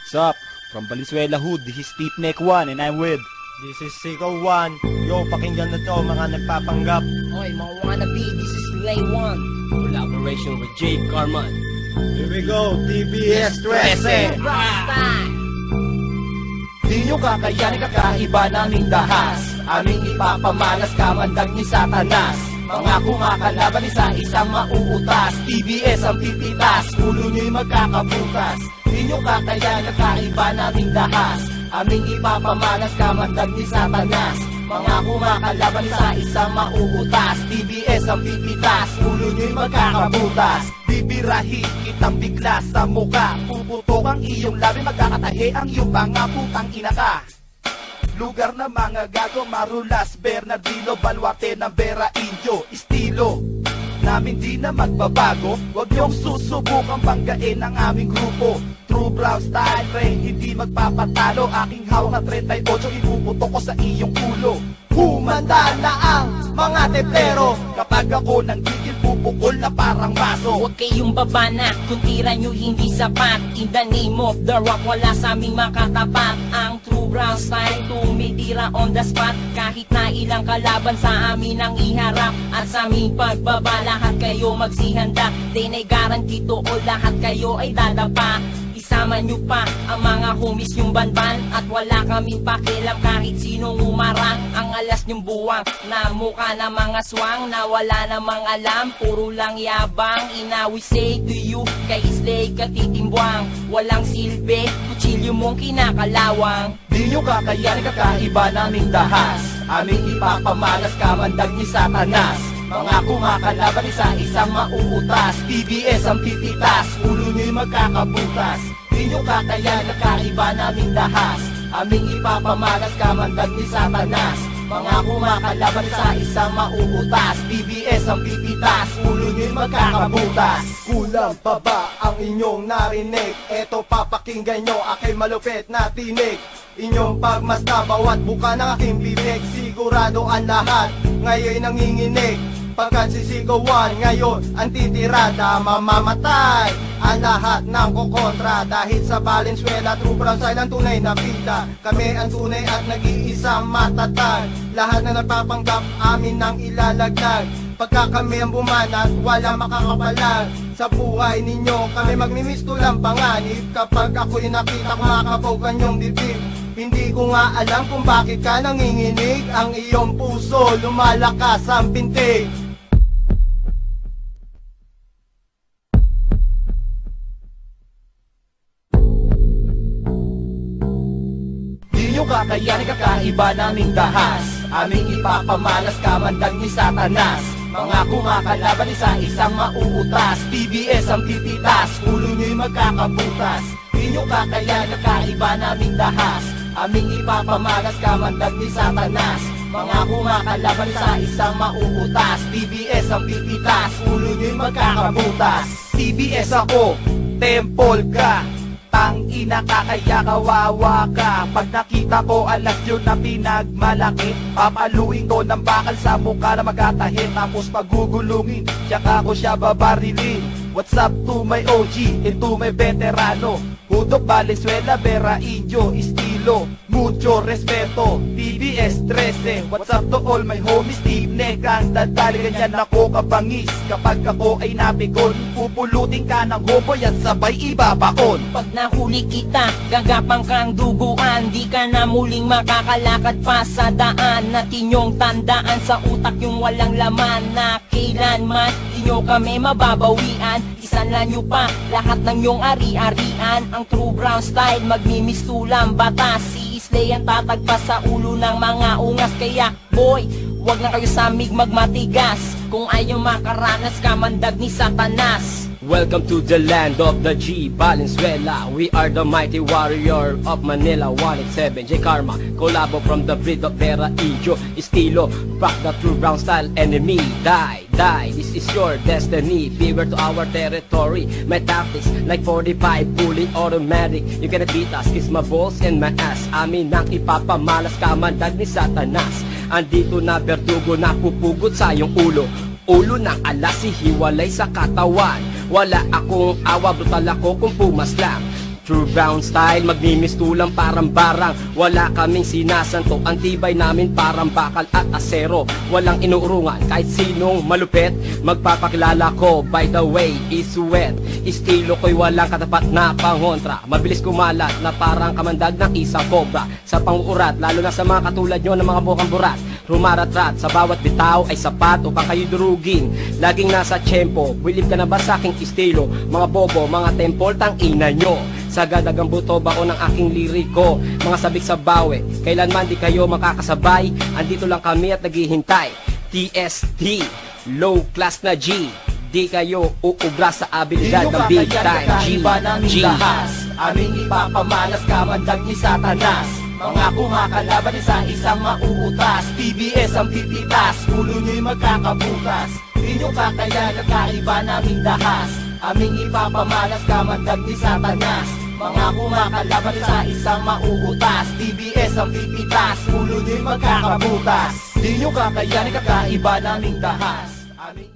What's up? From Valenzuela Hood, this is Steep Neck 1 and I'm with... This is Siko 1. Yo, pakinggan na to mga nagpapanggap. Oy, mga wannabe, this is Lay 1. Collaboration with Jake Carman. Here we go, TBS 13. Di nyo kakayanin kakaiba naming dahas. Aming ipapamalas kamandag ni Satanas. Mga kumakalaban isa-isang mauutas. TBS ang pipitas, ulo nyo'y magkakabutas. Di nyo kakayanin kakaiba naming dahas. Aming ipapamalas kamandag ni Satanas. Mga kumakalaban isa-isang mauutas. TBS ang pipitas, ulo nyo'y magkakabutas. Bibirahin kitang bigla sa muka. Puputok ang iyong labi, magkakatahe ang iyong mga putang ina ka. Lugar ng mga gago, Marulas, Bernardino, Baluarte ng Vera Indio. Estilo namin di na magbabago. Huwag niyong susubukang banggain ang aming grupo. True brown style, pre, hindi magpapatalo. Aking hawak na 38, ipuputok ko sa iyong ulo. Humanda na ang mga teplero. Kapag ako nang gigil, pupukol na parang baso. Huwag kayong babana kung tira nyo hindi sapat. In the name of the rock, wala sa aming makatapat. Ang true brown style, tumitira on the spot. Kahit na ilang kalaban sa amin ang iharap. At sa aming pagbaba, lahat kayo magsihanda. Then ay guarantee to all, lahat kayo ay dadapa. Isama nyo pa ang mga homies yung banban. At wala kaming pakialam kahit sinong umarang. Ang alas nyong buwang na mukha ng mga swang na wala namang alam, puro lang yabang. Ina we say to you, kay Islay katitimbwang. Walang silbi, kutsilyo mong kinakalawang. Di nyo kakayanin kakaiba naming dahas. Aming ipapamalas kamandag ni Satanas. Mga kumakalaban isa-isang mauutas. TBS ang pipitas, ulo nyo'y magkakabutas. Di nyo kakayanin kakaiba naming dahas. Aming ipapamalas kamandag ni Satanas. Mga kumakalaban isa-isang mauutas. TBS ang pipitas, ulo nyo'y magkakabutas. Kulang pa ba ang inyong narinig? Eto papakinggan nyo, aking malupit na tinig. Inyong pagmasta, bawat buka ng aking bibig. Sigurado ang lahat, ngayon nanginginig. Pagkat sisigawan ngayon ang titirada, mamamatay ang lahat ng kukontra. Dahil sa Valenzuela, true brown style ang tunay na bida. Kami ang tunay at nag-iisang matatag. Lahat na nagpapanggap amin nang ilalaglag. Pagka kami ang bumanat, wala makakapalag. Sa buhay ninyo, kami magmimisto lang panganib. Kapag ako'y nakita, kumakabog ang iyong bibig. Hindi ko nga alam kung bakit ka nanginginig. Ang iyong puso, lumalakas ang pintig. Di nyo kakayanin kakaiba naming dahas. Aming ipapamalas kamandag ni Satanas. Mga kumakalaban isa-isang mauutas. TBS ang pipitas, ulo nyo'y magkakabutas. Di nyo kakayanin kakaiba naming dahas. Aming ipapamalas kamandag ni Satanas. Mga kumakalaban isa-isang mauutas. TBS ang pipitas, ulo nyo'y magkakabutas. TBS ako, temple ka. Tangina ka kaya kawawa ka. Pag nakita ko alas yun na pinagmalaki, papaluin ko ng bakal sa mukha na magkatahin. Tapos pagugulungin, tsaka ko siya babarilin. What's up to my OG and to my veterano? Hudok, Valenzuela, Vera Indio, estilo, mucho respeto. TBS 13, what's up to all my homies? Team Neck ang dadali, ganyan ako kabangis. Kapag ako ay napikon, pupulutin ka ng hoboy at sabay ibabakon. Pag nahuli kita, gagapang kang duguan. Di ka na muling makakalakad pa sa daan. Natin yung tandaan sa utak yung walang laman. Na kailanman, di nyo kami mababawian. Isanlan nyo pa lahat ng yung ari-arian. Ang true brown style, magmimistulang batas. Si Islay ang tatagpas sa ulo ng mga ungas. Kaya boy, wag na kayo samig magmatigas. Kung ayaw makaranas, kamandag ni Satanas. Welcome to the land of the G, Valenzuela. We are the mighty warrior of Manila, 187 J Karma, collabo from the breed of Vera Indio, estilo, rock the true brown style enemy. Die, die, this is your destiny. Beware to our territory. My tactics like 45 fully automatic. You cannot beat us, kiss my balls and my ass. Amin ang ipapamalas kamandag ni Satanas. Andito na berdugo na pupugot sa iyong ulo. Ulo ng alas, hiwalay sa katawan. Wala akong awa, brutal ako kung pumaslang. True brown style, magmimistulang parang barang. Wala kaming sinasanto, ang tibay namin parang bakal at asero. Walang inuurungan kahit sinong malupit. Magpapakilala ko, by the way, is wet. Estilo ko'y walang katapat na pangontra. Mabilis kumalat na parang kamandag ng isang cobra. Sa panguurat, lalo na sa mga katulad nyo ng mga bukang burat. Rumaratrat sa bawat bitaw ay sapat upang kayo durugin. Laging nasa tiyempo, believe ka na ba sa aking estilo? Mga bobo, mga temple, tang ina nyo. Sagad agang buto bao ng aking liriko. Mga sabik sa bawi, kailanman di kayo makakasabay. Andito lang kami at naghihintay. TST, low class na G. Di kayo uubra sa abilidad ng big time G. Aming ipapamalas kamandag ni Satanas. Mga kumakalaban isa-isang mauutas. TBS ang pipitas, ulo nyo'y magkakabutas. Di nyo kakayanan kaiba naming dahas. Aming ipapamalas kamandag ni Satanas. Mga kumakalaban isa-isang mauutas. TBS ang pipitas, ulo nyo'y magkakabutas. Di nyo kakayanan kakaiba naming dahas. Aming